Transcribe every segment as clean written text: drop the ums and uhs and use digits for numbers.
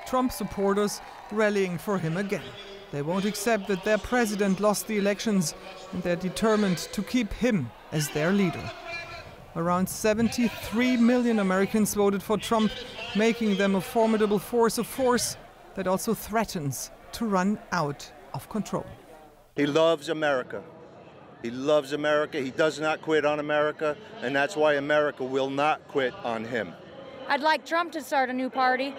Trump supporters rallying for him again. They won't accept that their president lost the elections, and they're determined to keep him as their leader. Around 73 million Americans voted for Trump, making them a formidable force that also threatens to run out of control. He loves America. He loves America. He does not quit on America, and that's why America will not quit on him. I'd like Trump to start a new party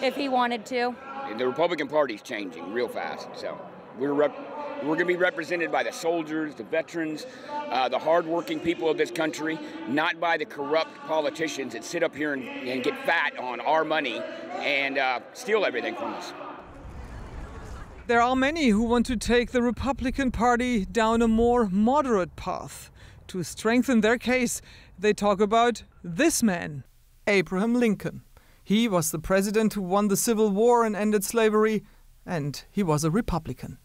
if he wanted to. The Republican Party's changing real fast, so we're going to be represented by the soldiers, the veterans, the hardworking people of this country, not by the corrupt politicians that sit up here and get fat on our money and steal everything from us. There are many who want to take the Republican Party down a more moderate path. To strengthen their case, they talk about this man, Abraham Lincoln. He was the president who won the Civil War and ended slavery, and he was a Republican.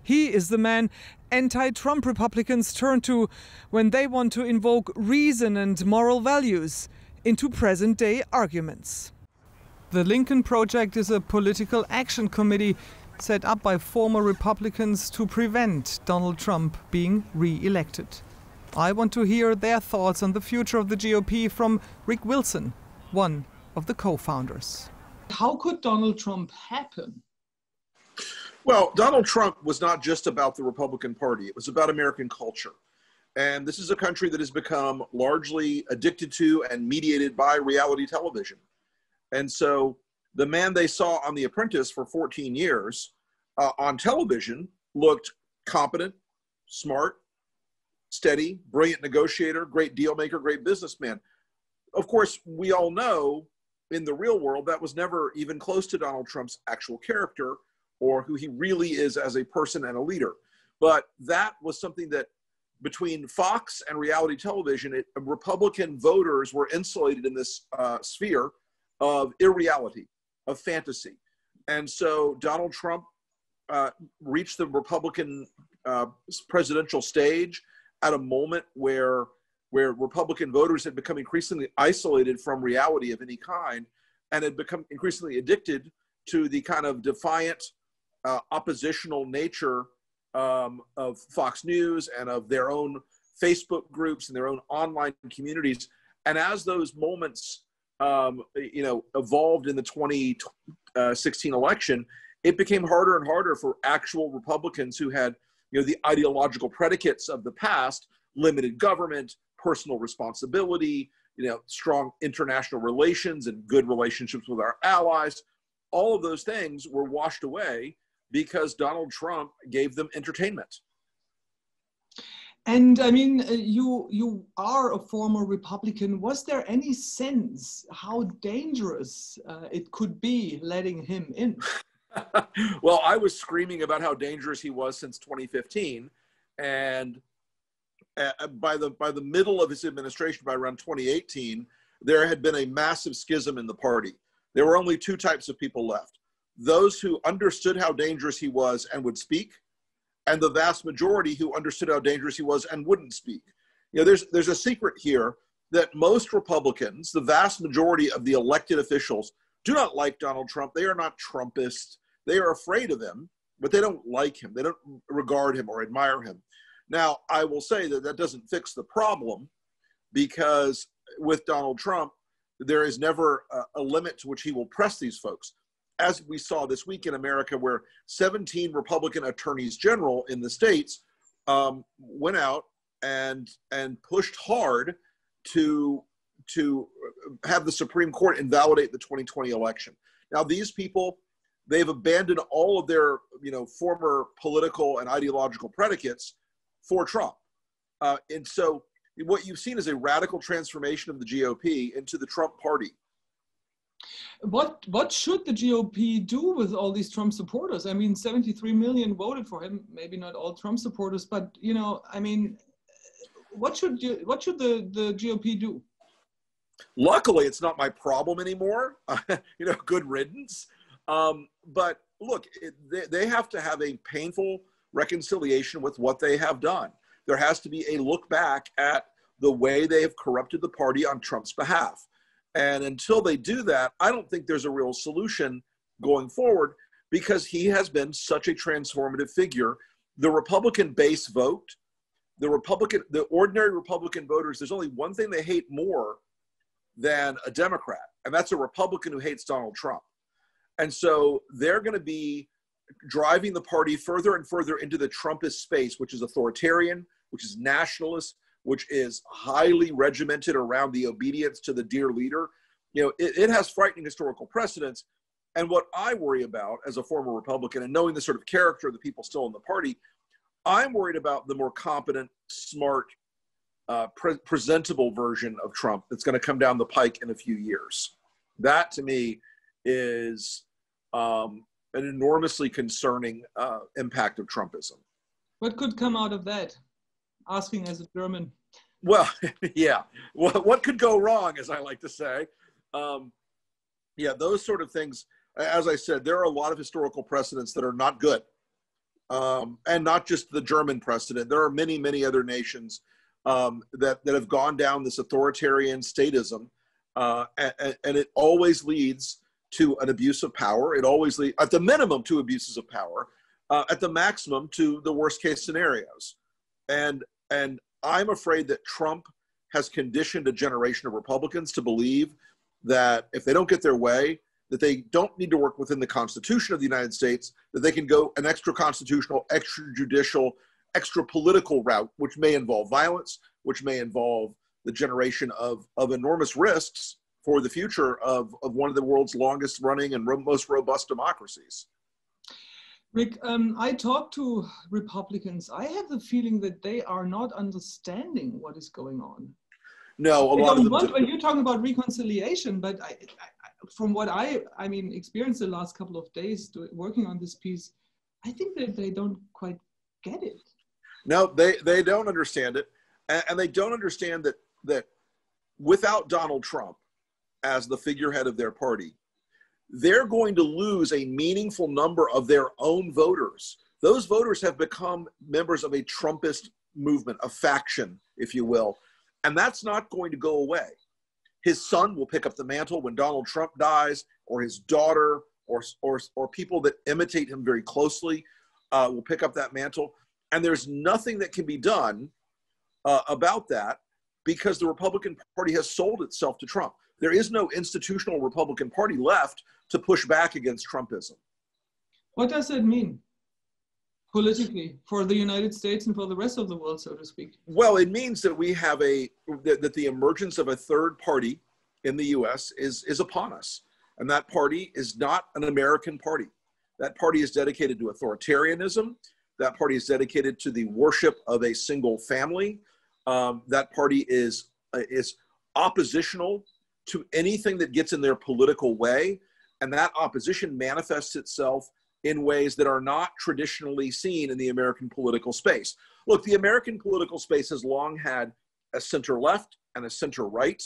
He is the man anti-Trump Republicans turn to when they want to invoke reason and moral values into present-day arguments. The Lincoln Project is a political action committee set up by former Republicans to prevent Donald Trump being re-elected. I want to hear their thoughts on the future of the GOP from Rick Wilson, one of the co-founders. How could Donald Trump happen? Well, Donald Trump was not just about the Republican Party. It was about American culture. And this is a country that has become largely addicted to and mediated by reality television. And so the man they saw on The Apprentice for 14 years on television looked competent, smart, steady, brilliant negotiator, great deal maker, great businessman. Of course, we all know in the real world that was never even close to Donald Trump's actual character or who he really is as a person and a leader. But that was something that between Fox and reality television, Republican voters were insulated in this sphere of irreality, of fantasy. And so Donald Trump reached the Republican presidential stage at a moment where Republican voters had become increasingly isolated from reality of any kind and had become increasingly addicted to the kind of defiant, oppositional nature of Fox News and of their own Facebook groups and their own online communities. And as those moments evolved in the 2016 election, it became harder and harder for actual Republicans who had, the ideological predicates of the past, limited government, personal responsibility, strong international relations and good relationships with our allies. All of those things were washed away because Donald Trump gave them entertainment. And I mean, you are a former Republican. Was there any sense how dangerous it could be letting him in? Well, I was screaming about how dangerous he was since 2015. And by the middle of his administration, by around 2018, there had been a massive schism in the party. There were only two types of people left: those who understood how dangerous he was and would speak, and the vast majority who understood how dangerous he was and wouldn't speak. There's a secret here that most Republicans, the vast majority of the elected officials, do not like Donald Trump. They are not Trumpists. They are afraid of him, but they don't like him. They don't regard him or admire him. Now, I will say that that doesn't fix the problem, because with Donald Trump, there is never a limit to which he will press these folks. As we saw this week in America, where 17 Republican attorneys general in the states went out and pushed hard to have the Supreme Court invalidate the 2020 election. Now, these people, they've abandoned all of their former political and ideological predicates for Trump. And so what you've seen is a radical transformation of the GOP into the Trump party. What should the GOP do with all these Trump supporters? I mean, 73 million voted for him. Maybe not all Trump supporters, but I mean, what should the GOP do? Luckily, it's not my problem anymore. Good riddance. But look, they have to have a painful reconciliation with what they have done. There has to be a look back at the way they have corrupted the party on Trump's behalf. And until they do that, I don't think there's a real solution going forward because he has been such a transformative figure. The Republican base vote, the ordinary Republican voters, there's only one thing they hate more than a Democrat, and that's a Republican who hates Donald Trump. And so they're going to be driving the party further and further into the Trumpist space, which is authoritarian, which is nationalist, which is highly regimented around the obedience to the dear leader. You know, it has frightening historical precedents. And what I worry about as a former Republican and knowing the sort of character of the people still in the party, I'm worried about the more competent, smart, presentable version of Trump that's going to come down the pike in a few years. That to me is an enormously concerning impact of Trumpism. What could come out of that? Asking as a German. Well, yeah. What could go wrong, as I like to say? Yeah, those sort of things. As I said, there are a lot of historical precedents that are not good. And not just the German precedent. There are many, many other nations that have gone down this authoritarian statism. And it always leads to an abuse of power. It always leads, at the minimum, to abuses of power. At the maximum, to the worst case scenarios. And I'm afraid that Trump has conditioned a generation of Republicans to believe that if they don't get their way, that they don't need to work within the Constitution of the United States, that they can go an extra-constitutional, extrajudicial, extra-political route, which may involve violence, which may involve the generation of enormous risks for the future of one of the world's longest-running and most robust democracies. Rick, I talk to Republicans. I have the feeling that they are not understanding what is going on. No, a lot of them. When you're talking about reconciliation, but from what I experienced the last couple of days working on this piece, I think that they don't quite get it. No, they don't understand it, and they don't understand that without Donald Trump as the figurehead of their party, they're going to lose a meaningful number of their own voters. Those voters have become members of a Trumpist movement, a faction, if you will, and that's not going to go away. His son will pick up the mantle when Donald Trump dies, or his daughter, or people that imitate him very closely will pick up that mantle. And there's nothing that can be done about that because the Republican Party has sold itself to Trump. There is no institutional Republican Party left to push back against Trumpism. What does that mean politically for the United States and for the rest of the world, so to speak? Well, it means that we have that the emergence of a third party in the US is upon us. And that party is not an American party. That party is dedicated to authoritarianism. That party is dedicated to the worship of a single family. That party is oppositional to anything that gets in their political way. And that opposition manifests itself in ways that are not traditionally seen in the American political space. Look, the American political space has long had a center left and a center right.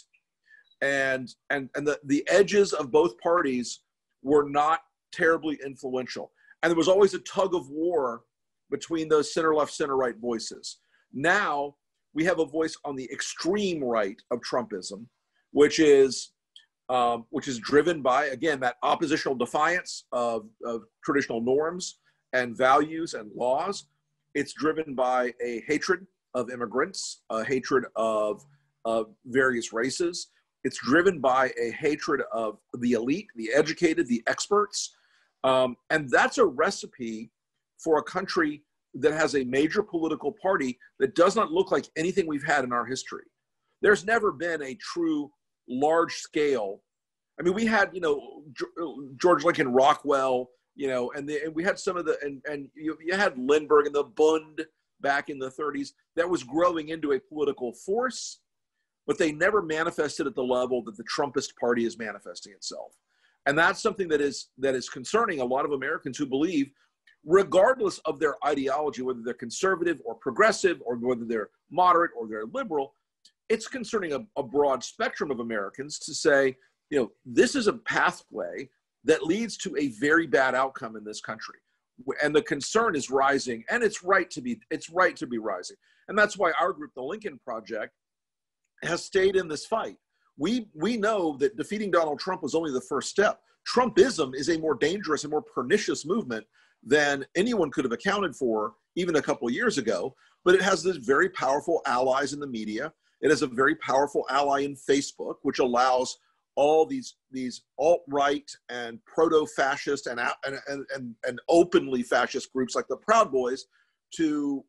And the edges of both parties were not terribly influential. And there was always a tug of war between those center left, center right voices. Now we have a voice on the extreme right of Trumpism, which is driven by, again, that oppositional defiance of traditional norms and values and laws. It's driven by a hatred of immigrants, a hatred of various races. It's driven by a hatred of the elite, the educated, the experts. And that's a recipe for a country that has a major political party that does not look like anything we've had in our history. There's never been a true large scale. I mean, we had, George Lincoln, Rockwell, and we had some of the, and you had Lindbergh and the Bund back in the 30s that was growing into a political force, but they never manifested at the level that the Trumpist party is manifesting itself. And that's something that is concerning a lot of Americans who believe, regardless of their ideology, whether they're conservative or progressive, or whether they're moderate or they're liberal, it's concerning a broad spectrum of Americans to say, this is a pathway that leads to a very bad outcome in this country. And the concern is rising, and it's right to be rising. And that's why our group, the Lincoln Project, has stayed in this fight. We know that defeating Donald Trump was only the first step. Trumpism is a more dangerous and more pernicious movement than anyone could have accounted for even a couple of years ago. But it has this very powerful allies in the media. It has a very powerful ally in Facebook, which allows all these alt-right and proto-fascist and openly fascist groups like the Proud Boys to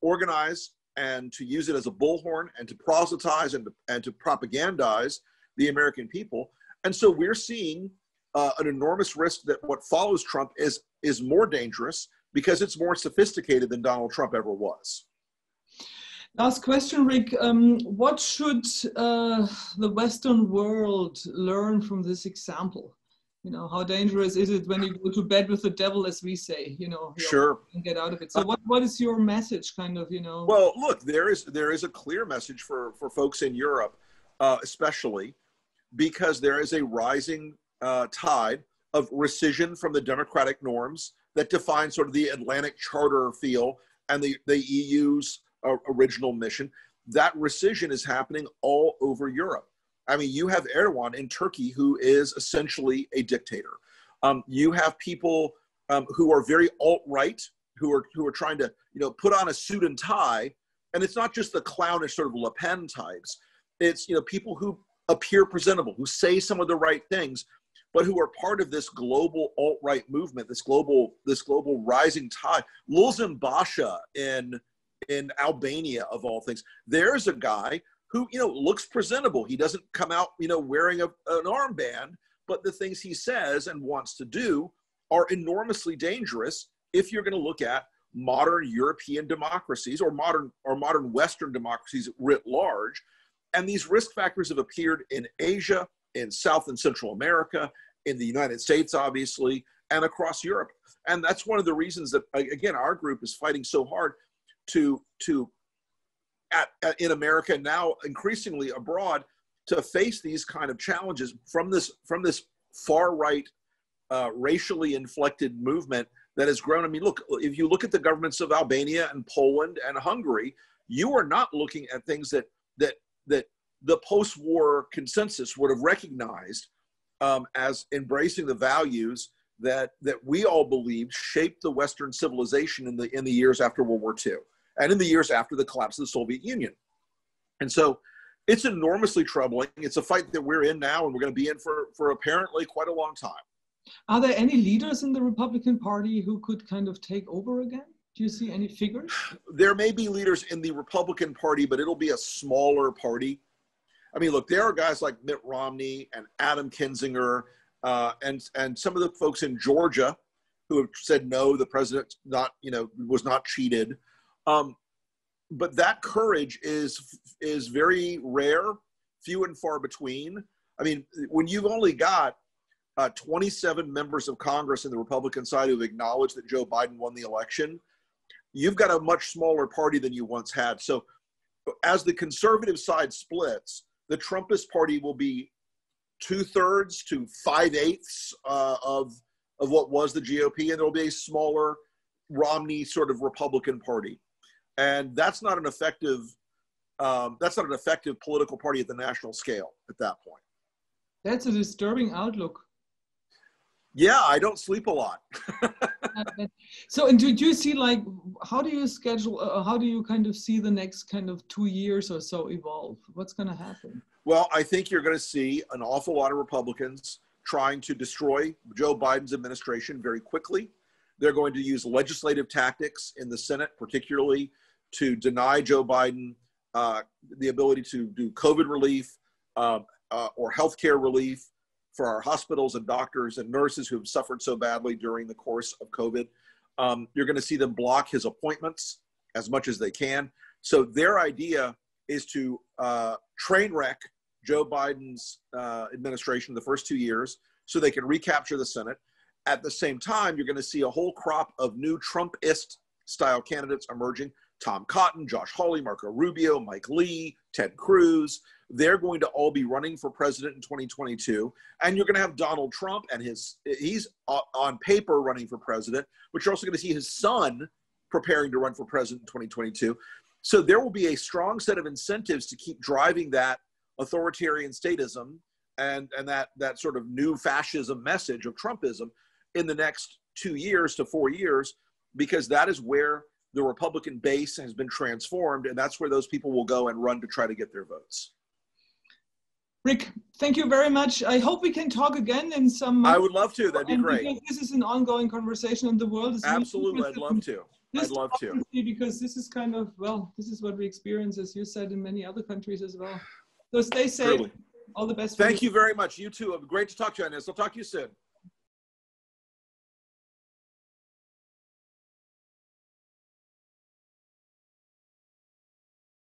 organize and to use it as a bullhorn and to proselytize and to propagandize the American people. And so we're seeing an enormous risk that what follows Trump is more dangerous because it's more sophisticated than Donald Trump ever was. Last question, Rick. What should the Western world learn from this example? You know, how dangerous is it when you go to bed with the devil, as we say, you know, sure, and get out of it. So what is your message, kind of, you know? Well, look, there is a clear message for folks in Europe, especially because there is a rising tide of rescission from the democratic norms that define sort of the Atlantic Charter feel and the EU's original mission. That rescission is happening all over Europe. I mean, you have Erdogan in Turkey, who is essentially a dictator. You have people who are very alt-right, who are trying to, you know, put on a suit and tie, and it's not just the clownish sort of Le Pen types. It's, you know, people who appear presentable, who say some of the right things, but who are part of this global alt-right movement, this global rising tide. Lulzim Basha in Albania, of all things, there's a guy who, you know, looks presentable. He doesn't come out, you know, wearing an armband, but the things he says and wants to do are enormously dangerous if you're going to look at modern European democracies or modern Western democracies writ large. And these risk factors have appeared in Asia, in South and Central America, in the United States, obviously, and across Europe. And that's one of the reasons that, again, our group is fighting so hard in America, now increasingly abroad, to face these kind of challenges from this far right, racially inflected movement that has grown. I mean, look, if you look at the governments of Albania and Poland and Hungary, you are not looking at things that the post-war consensus would have recognized as embracing the values that we all believed shaped the Western civilization in the years after World War II and in the years after the collapse of the Soviet Union. And so it's enormously troubling. It's a fight that we're in now, and we're going to be in for apparently quite a long time. Are there any leaders in the Republican Party who could kind of take over again? Do you see any figures? There may be leaders in the Republican Party, but it'll be a smaller party. I mean, look, there are guys like Mitt Romney and Adam Kinzinger and some of the folks in Georgia who have said, no, the president was not cheated. But that courage is very rare, few and far between. I mean, when you've only got 27 members of Congress in the Republican side who've acknowledged that Joe Biden won the election, you've got a much smaller party than you once had. So as the conservative side splits, the Trumpist party will be 2/3 to 5/8 of what was the GOP, and there will be a smaller Romney sort of Republican party. And that's not an effective political party at the national scale at that point. That's a disturbing outlook. Yeah, I don't sleep a lot. So, and do you see, like, how do you schedule, how do you kind of see the next kind of 2 years or so evolve? What's going to happen? Well, I think you're going to see an awful lot of Republicans trying to destroy Joe Biden's administration very quickly. They're going to use legislative tactics in the Senate, particularly to deny Joe Biden the ability to do COVID relief or healthcare relief for our hospitals and doctors and nurses who have suffered so badly during the course of COVID. You're going to see them block his appointments as much as they can. So their idea is to train wreck Joe Biden's administration the first 2 years so they can recapture the Senate. At the same time, you're going to see a whole crop of new Trumpist style candidates emerging. Tom Cotton, Josh Hawley, Marco Rubio, Mike Lee, Ted Cruz. They're going to all be running for president in 2022. And you're going to have Donald Trump and he's on paper running for president, but you're also going to see his son preparing to run for president in 2022. So there will be a strong set of incentives to keep driving that authoritarian statism and that sort of new fascism message of Trumpism in the next 2 years to 4 years, because that is where the Republican base has been transformed, and that's where those people will go and run to try to get their votes. Rick, thank you very much. I hope we can talk again in some months. I would love to. That'd be great. Because this is an ongoing conversation, and the world is absolutely. Really I'd love to. I'd love to. Because this is kind of, well, this is what we experience, as you said, in many other countries as well. So stay safe. Truly. All the best. Thank you very much. You too. Great to talk to you on this. I'll talk to you soon.